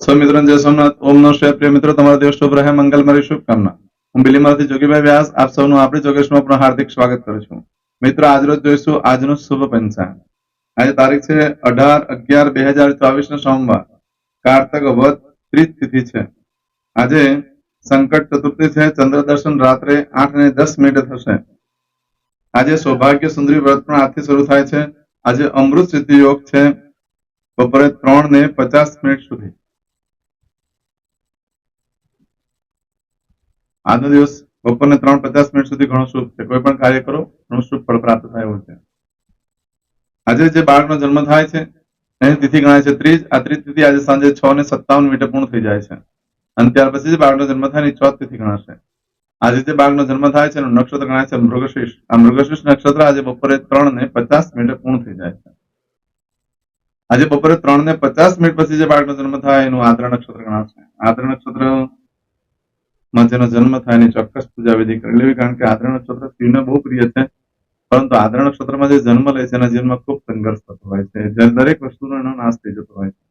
સૌ મિત્રોને જય સોમનાથ. ઓમ નમઃ શિવાય. પ્રિય મિત્રો, તમારો દિવસ શુભ રહે, મંગલમય શુભકામના. હું બિલીમાંથી જોગીભાઈ વ્યાસ આપ સૌનું આપણી જોગેશમાં પણ હાર્દિક સ્વાગત કરું છું. મિત્રો, આજરોજ જોઈશું આજનું શુભ પંચાંગ. આજે તારીખ છે 18/11/2024 સોમવાર, કારતક વદ ત્રીજ તિથિ છે. આજે સંકટ ચતુર્થી છે. ચંદ્ર દર્શન રાત્રે 8:10 થશે. આજે સૌભાગ્ય સુંદરી વ્રત પણ આજથી શરૂ થાય છે. આજે અમૃત સિદ્ધિ યોગ છે બપોરે 3:50 સુધી. આજનો દિવસ બપોરને 3:50 સુધી ઘણો શુભ છે. કોઈ પણ કાર્ય કરો ઘણું શુભ ફળ પ્રાપ્ત થાય એવું છે. આજે જે બાળકનો જન્મ થાય છે એની તિથિ ગણાય છે ત્રીજ. આ ત્રીજ તિથિ આજે સાંજે 6:57 પૂર્ણ થઈ જાય છે અને ત્યાર પછી જે બાળકનો જન્મ થાય એની ચોથ તિથિ ગણાશે. આજે જે બાળકનો જન્મ થાય છે એનું નક્ષત્ર ગણાય છે મૃગશીર્ષ. આ મૃગશીર્ષ નક્ષત્ર આજે બપોરે 3:50 પૂર્ણ થઈ જાય છે. આજે બપોરે 3:50 પછી જે બાળકનો જન્મ થાય એનું આદ્રા નક્ષત્ર ગણાશે. આદ્રા નક્ષત્ર માં જેનો જન્મ થાય એની ચોક્કસ પૂજા વિધિ કરી લેવી, કારણ કે આદ્રા નક્ષત્ર શિવને બહુ પ્રિય છે, પરંતુ આદ્રા નક્ષત્રમાં જે જન્મ લે છે એના જીવનમાં ખૂબ સંઘર્ષ થતો હોય છે. દરેક વસ્તુનો એનો નાશ થઈ જતો હોય છે.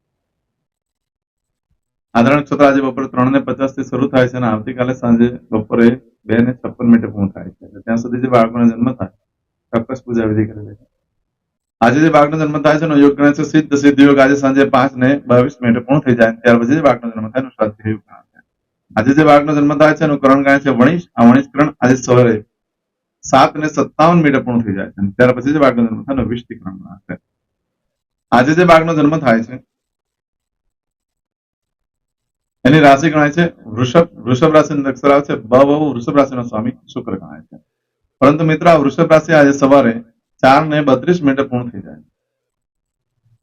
આદ્રા નક્ષત્ર આજે બપોરે 3:50 થી શરૂ થાય છે અને આવતીકાલે સાંજે બપોરે 2:56 પૂર્ણ થાય છે. ત્યાં સુધી જે બાળકોનો જન્મ થાય ચોક્કસ પૂજા વિધિ કરી લે છે. આજે જે બાળકનો જન્મ થાય છે એનો યોગ ગણાય છે સિદ્ધ. સિદ્ધ યોગ આજે સાંજે 5:22 પૂર્ણ થઈ જાય ત્યાર પછી જે બાળકનો જન્મ થાય એનું શ્રાદ્ધ યોગ ગણાશે. આજે જે બાળકનો જન્મ થાય છે એનું કરણ ગણાય છે વણિજ. આ વણિજ કરણ આજે સવારે 7:57 પૂર્ણ થઈ જાય છે. ત્યાર પછી જે બાળકનો જન્મ થાય એનું વિષ્ટિ કરણ ગણાશે. આજે જે બાળકનો જન્મ થાય છે એની રાશિ ગણાય છે વૃષભ. વૃષભ રાશિ અક્ષર આવે છે બ. વૃષભ રાશિનો સ્વામી શુક્ર ગણાય છે. પરંતુ મિત્રો, આ વૃષભ રાશિ આજે સવારે 4:32 પૂર્ણ થઈ જાય.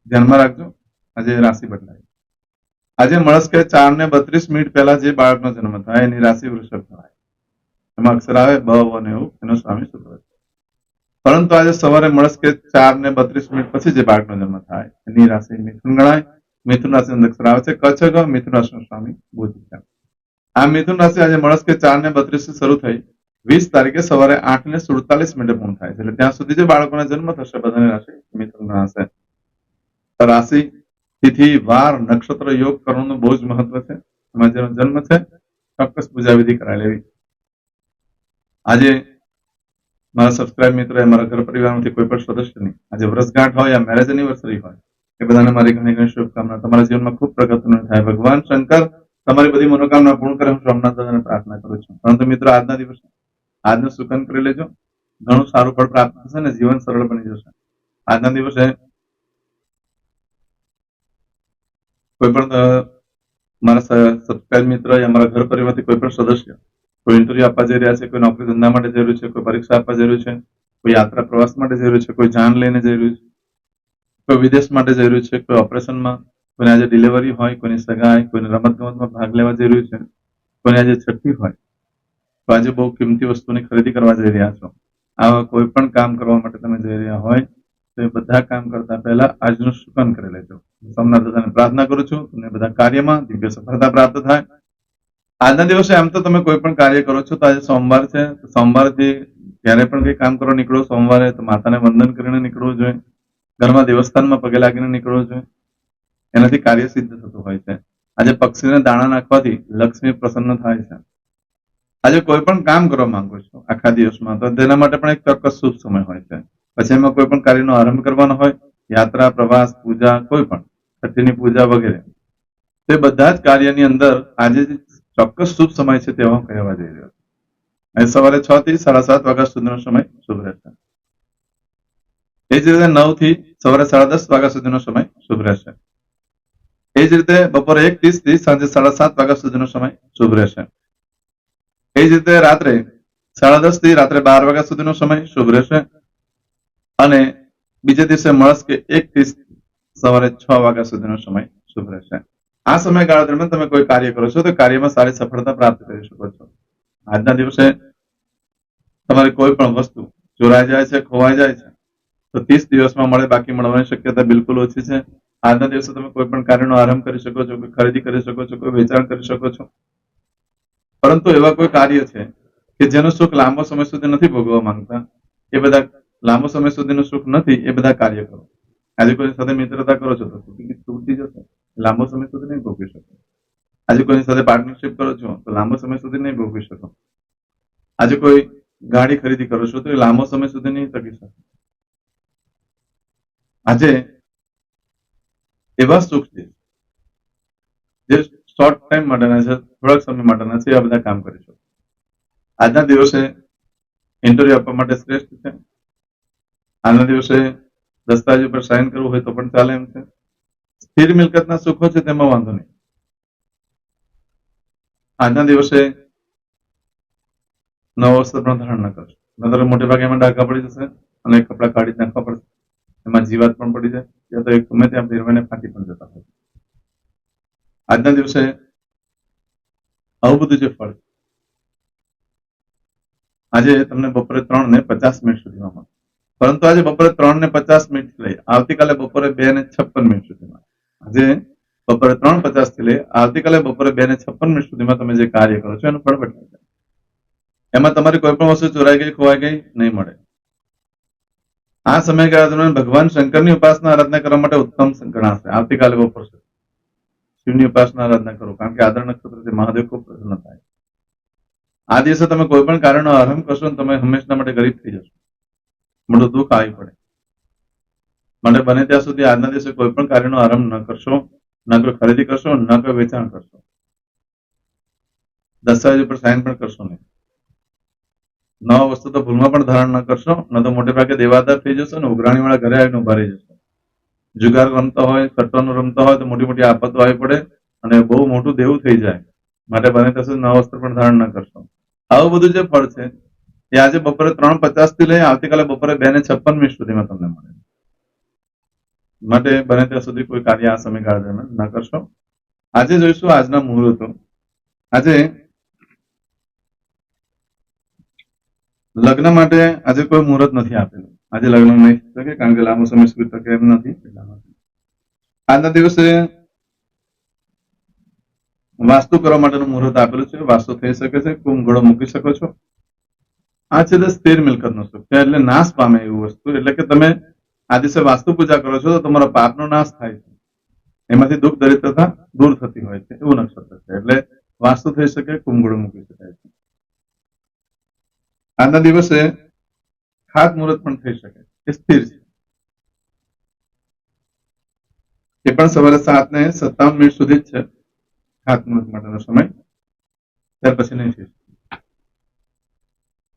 ધ્યાનમાં રાખજો, આજે રાશિ બદલાય. આજે મળસ્કે 4:32 પહેલા જે બાળકનો જન્મ થાય એની રાશિ વૃષભ થાય. એમાં અક્ષર આવે બ અને એવું, એનો સ્વામી શુક્ર છે. પરંતુ આજે સવારે મળસ્કે 4:32 પછી જે બાળકનો જન્મ થાય એની રાશિ મિથુન ગણાય. મિથુન રાશિ અક્ષર આવે છે કચ્છ. મિથુન રાશિનો સ્વામી બુધ છે. આ મિથુન રાશિ આજે મળસ્કે 4:32 થી શરૂ થઈ 20 તારીખે સવારે 8:47 પૂર્ણ થાય છે. એટલે ત્યાં સુધી જે બાળકોના જન્મ થશે બધાની રાશિ મિથુન ગણાશે. રાશિ, તિથિ, વાર, નક્ષત્ર, યોગ કરવાનું બહુ જ મહત્વ છે. એમાં જેનો જન્મ છે ચોક્કસ પૂજા વિધિ કરાવી લેવી. આજે મારા સબસ્ક્રાઇબ મિત્રો એ મારા ઘર પરિવારમાંથી કોઈ પણ સદસ્યની આજે વર્ષગાંઠ હોય યા મેરેજ એનિવર્સરી હોય એ બધાને મારી ઘણી ઘણી શુભકામના. તમારા જીવનમાં ખૂબ પ્રગતિનું થાય. ભગવાન શંકર તમારી બધી મનોકામના પૂર્ણ કરે હું સોમનાથ દાદાને પ્રાર્થના કરું છું. પરંતુ મિત્રો, આજના દિવસે આજનું સુકન કરી લેજો, ઘણું સારું ફળ પ્રાપ્ત થશે ને જીવન સરળ બની જશે. આજના દિવસે કોઈ પણ મારા સબસ્ક્રાઇબ મિત્ર યા મારા ઘર પરિવારથી કોઈ પણ સદસ્ય કોઈ ઇન્ટરવ્યુ આપવા જઈ રહ્યા છે, કોઈ નોકરી ધંધા માટે જઈ રહ્યું છે, કોઈ પરીક્ષા આપવા જઈ રહ્યું છે, કોઈ યાત્રા પ્રવાસ માટે જઈ રહ્યું છે, કોઈ જાન લઈને જઈ રહ્યું છે, કોઈ વિદેશ માટે જઈ રહ્યું છે, કોઈ ઓપરેશનમાં, કોઈને આજે ડિલિવરી હોય, કોઈની સગાઈ, કોઈને રમત ગમતમાં ભાગ લેવા જઈ રહ્યું છે, કોઈને આજે છઠ્ઠી હોય, તો આજે બહુ કિંમતી વસ્તુની ખરીદી કરવા જઈ રહ્યા છો. આવા કોઈ પણ કામ કરવા માટે તમે જઈ રહ્યા હોય તો એ બધા કામ કરતા પહેલા આજનું શુકન કરી લેજો. સોમનાથ દાદાને પ્રાર્થના કરું છું તમને બધા કાર્યમાં દિવ્ય સફળતા પ્રાપ્ત થાય. આજના દિવસે એમ તો તમે કોઈ પણ કાર્ય કરો છો તો આજે સોમવાર છે, સોમવારથી જ્યારે પણ કંઈ કામ કરવા નીકળો સોમવારે તો માતાને વંદન કરીને નીકળવું જોઈએ. ઘરમાં દેવસ્થાનમાં પગે લાગીને નીકળવું જોઈએ. એનાથી કાર્ય સિદ્ધ થતું હોય છે. આજે પક્ષીને દાણા નાખવાથી લક્ષ્મી પ્રસન્ન થાય છે. આજે કોઈ પણ કામ કરવા માંગો છો આખા દિવસમાં તો તેના માટે પણ એક ચોક્કસ શુભ સમય હોય છે. પછી એમાં કોઈ પણ કાર્યનો આરંભ કરવાનો હોય, યાત્રા, પ્રવાસ, પૂજા, કોઈ પણ છઠ્ઠીની પૂજા વગેરે, તે બધા જ કાર્યની અંદર આજે ચોક્કસ શુભ સમય છે તેવો હું કહેવા જઈ રહ્યો છું. આજે સવારે 6 થી 7:30 વાગ્યા સુધીનો સમય શુભ રહેશે. એ જ રીતે 9 થી સવારે 10:30 વાગ્યા સુધીનો સમય શુભ રહેશે. એ જ રીતે બપોરે 1:30 થી સાંજે 7:30 વાગ્યા સુધીનો સમય શુભ રહેશે. એ જ રીતે રાત્રે 10:30 થી રાત્રે 12 વાગ્યા સુધીનો સમય શુભ રહેશે. અને બીજે દિવસે મળસ્કે 1 થી સવારે 6 વાગ્યા સુધીનો સમય શુભ રહેશે. આ સમયગાળા દરમિયાન તમે કોઈ કાર્ય કરો છો તો કાર્યમાં સારી સફળતા પ્રાપ્ત કરી શકો છો. આજના દિવસે તમારી કોઈ પણ વસ્તુ ચોરાઈ જાય છે, ખોવાઈ જાય છે તો 30 દિવસમાં મળે, બાકી મળવાની શક્યતા બિલકુલ ઓછી છે. આજના દિવસે તમે કોઈ પણ કાર્યનો આરંભ કરી શકો છો, કોઈ ખરીદી કરી શકો છો, કોઈ વેચાણ કરી શકો છો. પરંતુ એવા કોઈ કાર્ય છે કે જેનું સુખ લાંબો સમય સુધી નથી ભોગવવા માંગતા, એ બધા લાંબો સમય સુધીનું સુખ નથી એ બધા કાર્ય કરો. આજે કોઈ સાથે મિત્રતા કરો છો તો તૂટી જશે, લાંબો સમય સુધી નહીં ભોગવી શકો. આજે કોઈની સાથે પાર્ટનરશિપ કરો છો તો લાંબો સમય સુધી નહીં ભોગવી શકો. આજે કોઈ ગાડી ખરીદી કરો છો તો એ લાંબો સમય સુધી નહીં ટકી શકે. આજે એવા સુખ છે જે શોર્ટ ટાઈમ માટેના છે, થોડાક સમય માટેના છે, આ બધા કામ કરી શકો. આજના દિવસે ઇન્ટરવ્યુ આપવા માટે શ્રેષ્ઠ છે. આજના દિવસે દસ્તાવેજ ઉપર સાઇન કરવું હોય તો પણ ચાલે એમ છે. સ્થિર મિલકતના સુખો છે તેમાં વાંધો નહીં. આજના દિવસે નવો વસ્ત્ર પણ ધારણ ન કરશો, નતર મોટે ભાગે એમાં ડાઘા પડી જશે અને કપડા કાઢી નાખવા પડશે, એમાં જીવાત પણ પડી જાય, યા તો એક ગમે ત્યાં ફેરવાઈને ફાટી પણ જતા હોય. આજના દિવસે આવું બધું જે ફળ આજે તમને બપોરે 3:50 સુધીમાં મળે, પરંતુ આજે બપોરે 3:50 લઈ આવતીકાલે બપોરે 2:56 સુધીમાં, આજે બપોરે 3:50 થી લઈ આવતીકાલે બપોરે 2:56 સુધીમાં તમે જે કાર્ય કરો છો એનું ફળ બદલાઈ જાય. એમાં તમારી કોઈ પણ વસ્તુ ચોરાઈ ગઈ, ખોવાઈ ગઈ નહીં મળે. આ સમયગાળા દરમિયાન ભગવાન શંકરની ઉપાસના આરાધના કરવા માટે ઉત્તમ ગણાશે. આવતીકાલે બપોર સુધી શિવની ઉપાસના આરાધના કરો, કારણ કે આદર નક્ષત્રથી મહાદેવ ખૂબ પ્રસન્ન થાય. આ દિવસે તમે કોઈ પણ કાર્યનો આરંભ કરશો ને તમે હંમેશા માટે ગરીબ થઈ જશો, મોટું દુઃખ આવી પડે. માટે બને ત્યાં સુધી આજના દિવસે કોઈ પણ કાર્યનો આરંભ ન કરશો, ન કોઈ ખરીદી કરશો, ન કોઈ વેચાણ કરશો, દસ્તાવેજ ઉપર સાઇન પણ કરશો નહીં. નવા વસ્તુ તો ભૂલમાં પણ ધારણ ન કરશો, ન તો મોટે ભાગે દેવાદાર થઈ જશો ને ઉઘરાણી વાળા ઘરે આવીને ઉભા રહી જશો. જુગાર રમતા હોય, સટ્ટાનું રમતા હોય તો મોટી મોટી આફતો આવી પડે અને બહુ મોટું દેવું થઈ જાય. માટે બને ત્યાં સુધી નવા વસ્ત્ર પણ ધારણ ન કરશો. આવું બધું જે ફળ છે એ આજે બપોરે 3:50 થી લઈ આવતીકાલે બપોરે 2:56 સુધીમાં તમને મળે. માટે બને ત્યાં સુધી કોઈ કાર્ય આ સમયગાળા દરમિયાન ન કરશો. આજે જોઈશું આજના મુહૂર્તો. આજે લગ્ન માટે આજે કોઈ મુહૂર્ત નથી આપેલું. આજે લગ્ન નહીં થઈ શકે, કારણ કે લાંબો સમય સુધી તકે એમ નથી. આજના દિવસે વાસ્તુ કરવા માટેનું મુહૂર્ત આપેલું છે. વાસ્તુ થઈ શકે છે, કુંભઘડો મૂકી શકો છો. આ છે સ્થિર મિલકતનો સુખ, એટલે નાશ પામે એવું વસ્તુ. એટલે કે તમે આ દિવસે વાસ્તુ પૂજા કરો છો તો તમારો પાપનો નાશ થાય છે, એમાંથી દુઃખ દરિદ્રતા દૂર થતી હોય છે, એવું નક્ષત્ર છે. એટલે વાસ્તુ થઈ શકે, કુંભઘડો મૂકી શકાય છે. આજના દિવસે ખાત મુહૂર્ત પણ થઈ શકે, એ સ્થિર છે. એ પણ સવારે 7:57 સુધી જ છે ખાત મુહૂર્ત માટેનો સમય, ત્યાર પછી નહીં થઈ શકે.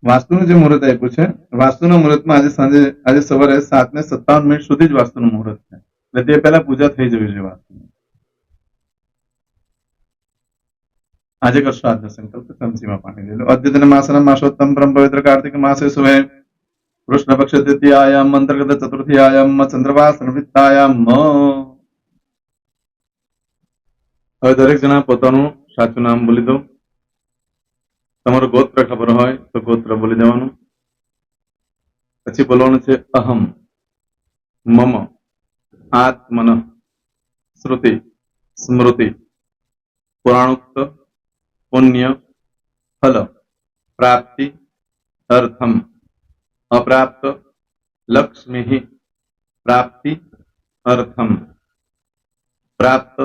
વાસ્તુનું જે મુહૂર્ત આપ્યું છે, વાસ્તુના મુહૂર્તમાં આજે સવારે 7:57 સુધી જ વાસ્તુનું મુહૂર્ત છે. એટલે તે પહેલા પૂજા થઈ જવી જોઈએ વાસ્તુની. આજે કરશો આજનો સંકલ્પ, સમસીમાં પાણી લઈ લો. અદ્યતન માસના માસોત્તમ પરમ પવિત્ર કાર્તિક માસે સુવે કૃષ્ણ પક્ષ દ્વિતીયાયામ અંતર્ગત ચતુર્થીયાયામ ચંદ્રવાસ વિત્તાયામ. હવે દરેક જણા પોતાનું સાચું નામ બોલી દો. તમારું ગોત્ર ખબર હોય તો ગોત્ર બોલી દેવાનું. પછી બોલવાનું છે અહમ મમ આત્મન શ્રુતિ સ્મૃતિ પુરાણોક્ત પુણ્ય ફલ પ્રાપ્તિ અર્થમ અપ્રાપ્ત લક્ષ્મી પ્રાપ્તિ અર્થમ પ્રાપ્ત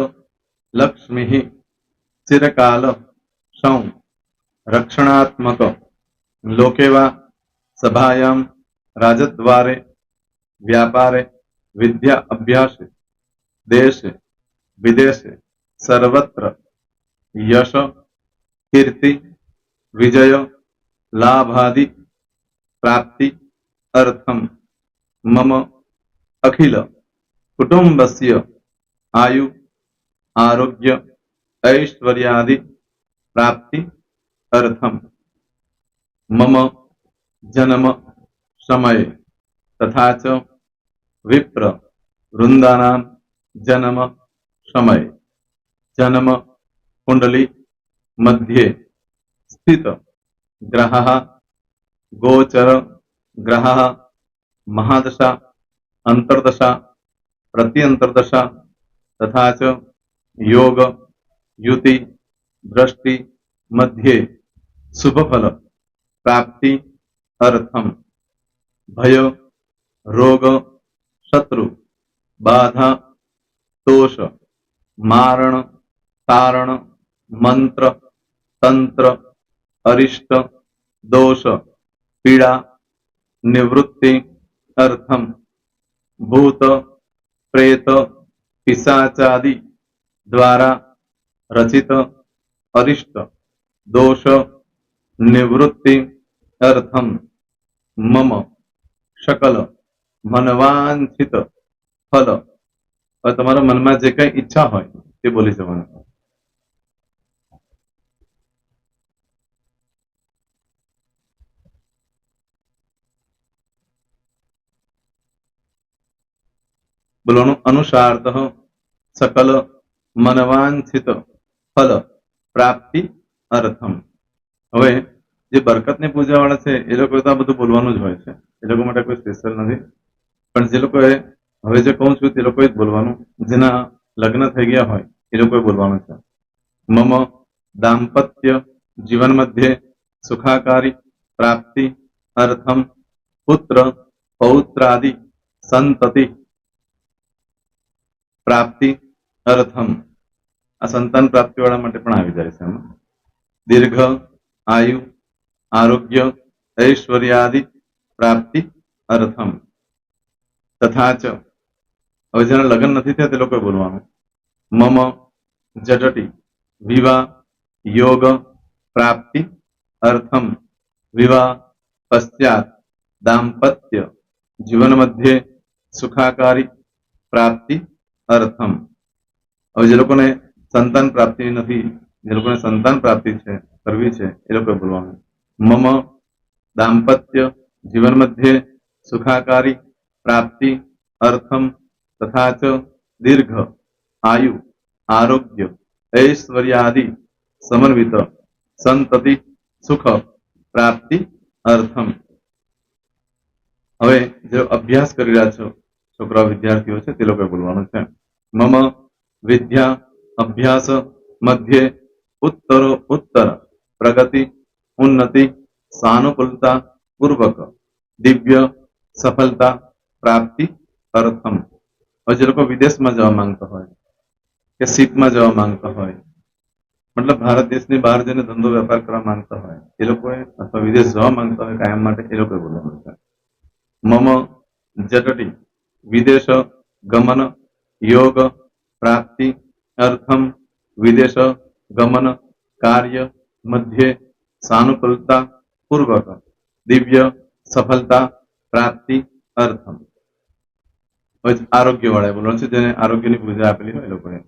લક્ષ્મી ચિરકાલ સૌ રક્ષણાત્મક લોકેવા સભાયામ રાજદ્વારે વ્યાપારે વિદ્યા અભ્યાસે દેશે વિદેશે સર્વત્ર યશ કીર્તિ વિજય લાભાદિ પ્રાપ્તિ અર્થમ મમ અખિલ કુટુંબસ્ય આયુ આરોગ્ય ऐश्वर्यादि प्राप्ति अर्थम मम जन्म समय तथा च विप्र वृंदानाम जन्म समय जन्म कुंडली मध्ये स्थित ग्रहः गोचर ग्रहः महादशा अंतर्दशा प्रत्यंतर्दशा तथा च योग युति दृष्टि मध्ये शुभ फल प्राप्ति अर्थम भय रोग शत्रु बाधा दोष मारण तारण મંત્ર, તંત્ર, અરિષ્ટ, દોષ, પીડા, નિવૃત્તિ અર્થમ ભૂત, પ્રેત, પિશાચાદि द्वारा रचित अरिष्ट दोष निवृत्ति अर्थम मम सकल मनवांछित फल और તમારા મનમાં જે કઈ ઈચ્છા હોય તે બોલી જવાનું. બોલવાનું અનુસાર્થ सकल मनवांछित फल प्राप्ति अर्थम. હવે જે બરકતની પૂજા વાળા છે એ લોકો તો આ બધું બોલવાનું જ હોય છે, એ લોકો માટે કોઈ સ્પેશિયલ નથી. પણ જે લોકોએ હવે જે કહું છું તે લોકોએ જ બોલવાનું, જેના લગ્ન થઈ ગયા હોય એ લોકોએ બોલવાનું છે. મમ દાંપત્ય જીવન મધ્યે સુખાકારી પ્રાપ્તિ અર્થમ પુત્ર પૌત્રાદિ સંતતિ પ્રાપ્તિ અર્થમ. આ સંતાન પ્રાપ્તિ વાળા માટે પણ આવી જાય છે એમાં. દીર્ઘ આયુ આરોગ્ય ઐશ્વર્યાદિ પ્રાપ્તિ અર્થમ. તથા ચ હવે જેના લગ્ન નથી થયા તે લોકોએ બોલવાનું. મમ જટટી વિવાહ યોગ પ્રાપ્તિ અર્થમ વિવાહ પશ્ચાત દાંપત્ય જીવન મધ્યે સુખાકારી પ્રાપ્તિ અર્થમ. હવે જે લોકોને સંતાન પ્રાપ્તિ નથી, જે લોકોને સંતાન પ્રાપ્તિ છે કરવી છે એ લોકોએ બોલવાનું. મમ દાંપત્ય જીવન મધ્યે સુખાકારી પ્રાપ્તિ અર્થમ તથા ચ દીર્ઘ આયુ આરોગ્ય ઐશ્વર્યાદિ સમન્વિત સંતતિ સુખ પ્રાપ્તિ અર્થમ. હવે જે અભ્યાસ કરી રહ્યા છો છોકરા વિદ્યાર્થીઓ છે તે લોકોએ બોલવાનું છે. મમ વિદ્યા અભ્યાસ મધ્યે ઉત્તરો ઉત્તર પ્રગતિ ઉન્નતિ સાનુકૂલતા પૂર્વક દિવ્ય સફળતા પ્રાપ્તિ અર્થમ. હવે જે લોકો વિદેશમાં જવા માંગતા હોય કે શીપમાં જવા માંગતા હોય, મતલબ ભારત દેશની બહાર જઈને ધંધો વેપાર કરવા માંગતા હોય એ લોકોએ, અથવા વિદેશ જવા માંગતા હોય કાયમ માટે, એ લોકોએ બોલવાનું છે. મમ જટટી વિદેશ ગમન યોગ પ્રાપ્તિ અર્થમ વિદેશ ગમન કાર્ય મધ્યે સાનુકૂલતા પૂર્વક દિવ્ય સફળતા પ્રાપ્તિ અર્થમ. હવે આરોગ્ય વાળા બોલવાનું છે, જેને આરોગ્યની પૂજા આપેલી હોય એ લોકોએ.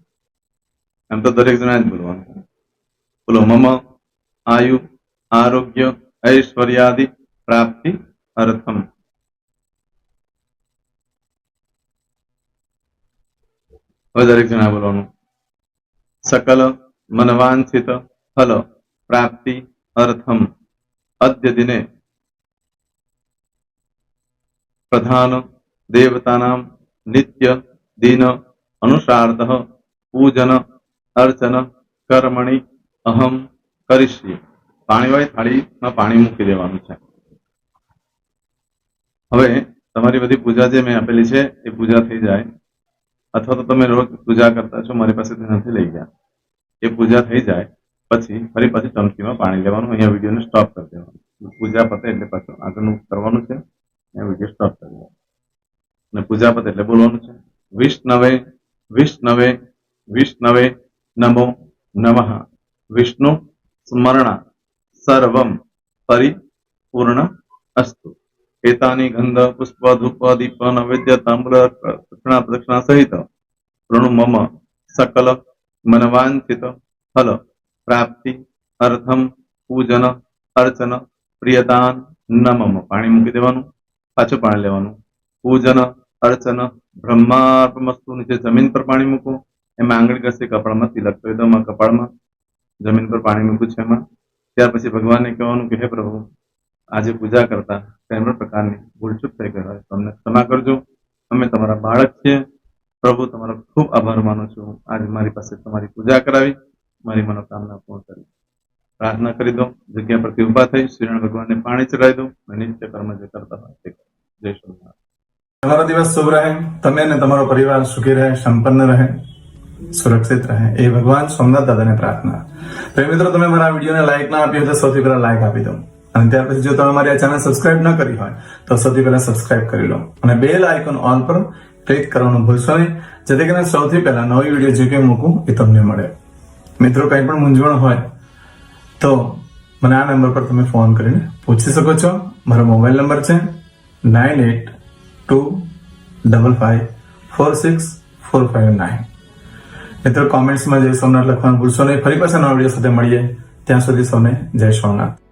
એમ તો દરેક જણા જ બોલવાનું. બોલો મમ આયુ આરોગ્ય ઐશ્વર્યાદિ પ્રાપ્તિ અર્થમ. હવે દરેક જણા બોલવાનું. સકલ મનવાંછિત ફલ પ્રાપ્તિ અર્થમ અદ્ય દિને પ્રધાન દેવતાનામ નિત્ય દિન અનુસાર્થ પૂજન અર્ચન કર્મણિ અહમ કરીશ્યે. પાણીવાળી થાળીમાં પાણી મૂકી દેવાનું છે. હવે તમારી બધી પૂજા જે મેં આપેલી છે એ પૂજા થઈ જાય, અથવા તો તમે રોજ પૂજા કરતા છો મારી પાસેથી નથી લઈ ગયા, એ પૂજા થઈ જાય પછી ફરી પાછી ચમચીમાં પાણી લેવાનું. અહીંયા વિડીયોને સ્ટોપ કરી દેવાનું. પૂજા પતે એટલે પાછું આગળનું કરવાનું છે. અહીંયા વિડીયો સ્ટોપ કરી દેવાનો અને પૂજા પતે એટલે બોલવાનું છે. વિષ્ણવે વિષ્ણવે વિષ્ણવે નમો નમઃ વિષ્ણુ સ્મરણ સર્વમ પરિપૂર્ણ અસ્તુ. એતાની ગંધ પુષ્પ ધૂપ દીપ નૈવેદ્ય તાંબૂલ દક્ષિણા પ્રદક્ષિણા સહિત પ્રણુ મમ સકલ મનવાંછિત ફલ પ્રાપ્તિ અર્થમ પૂજન અર્ચન પ્રિયદાન ન મમ. પાણી મૂકી દેવાનું, પાછું પાણી લેવાનું. પૂજન અર્ચન બ્રહ્માર્પણમસ્તુ. નીચે જમીન પર પાણી મૂકો, એમાં આંગળી ઘસી કપાળમાં તિલક કરી દો. કપાળમાં જમીન પર પાણી મૂક્યું છે એમાં. ત્યાર પછી ભગવાનને કહેવાનું કે હે પ્રભુ, આજે પૂજા કરતા કઈ પણ પ્રકારની ભૂલચૂક થઈ ગઈ હોય તો અમને ક્ષમા કરજો. અમે તમારા બાળક છીએ. પ્રભુ તમારો ખૂબ આભાર માનું છું, આજે મારી પાસે તમારી પૂજા કરાવી, મારી મનોકામના પૂર્ણ કરી. પ્રાર્થના કરી દો. જગ્યા પરથી ઉભા થઈ શ્રીનારાયણ ભગવાનને પાણી ચડાવી દો અને નિત્ય કર્મ જે કરતા હોય તે. જય શ્રી તમારો દિવસ શુભ રહે. તમે અને તમારો પરિવાર સુખી રહે, સંપન્ન રહે. સુરક્ષિત રહે એ ભગવાન સોમનાથ દાદાને પ્રાર્થના. તો એ મિત્રો, તમે મારા વિડીયોને લાઈક ના આપી હોય તો સૌથી પહેલા લાઈક આપી દો, અને ત્યાર પછી જો તમે મારી આ ચેનલ સબસ્ક્રાઇબ ન કરી હોય તો સૌથી પહેલા સબસ્ક્રાઇબ કરી લો, અને બેલ આઇકોન ઓલ પર ક્લિક કરવાનું ભૂલશો નહીં, જેથી કરીને સૌથી પહેલા નવી વિડીયો જે કંઈ મૂકું એ તમને મળે. મિત્રો, કંઈ પણ મૂંઝવણ હોય તો મને આ નંબર પર તમે ફોન કરીને પૂછી શકો છો. મારો મોબાઈલ નંબર છે 9825546459. મિત્રો, કોમેન્ટ્સમાં જય સોમનાથ લખવાનું ભૂલશો નહીં. ફરી પાછા નવા વિડીયો સાથે મળીએ. ત્યાં સુધી સૌને જય સોમનાથ.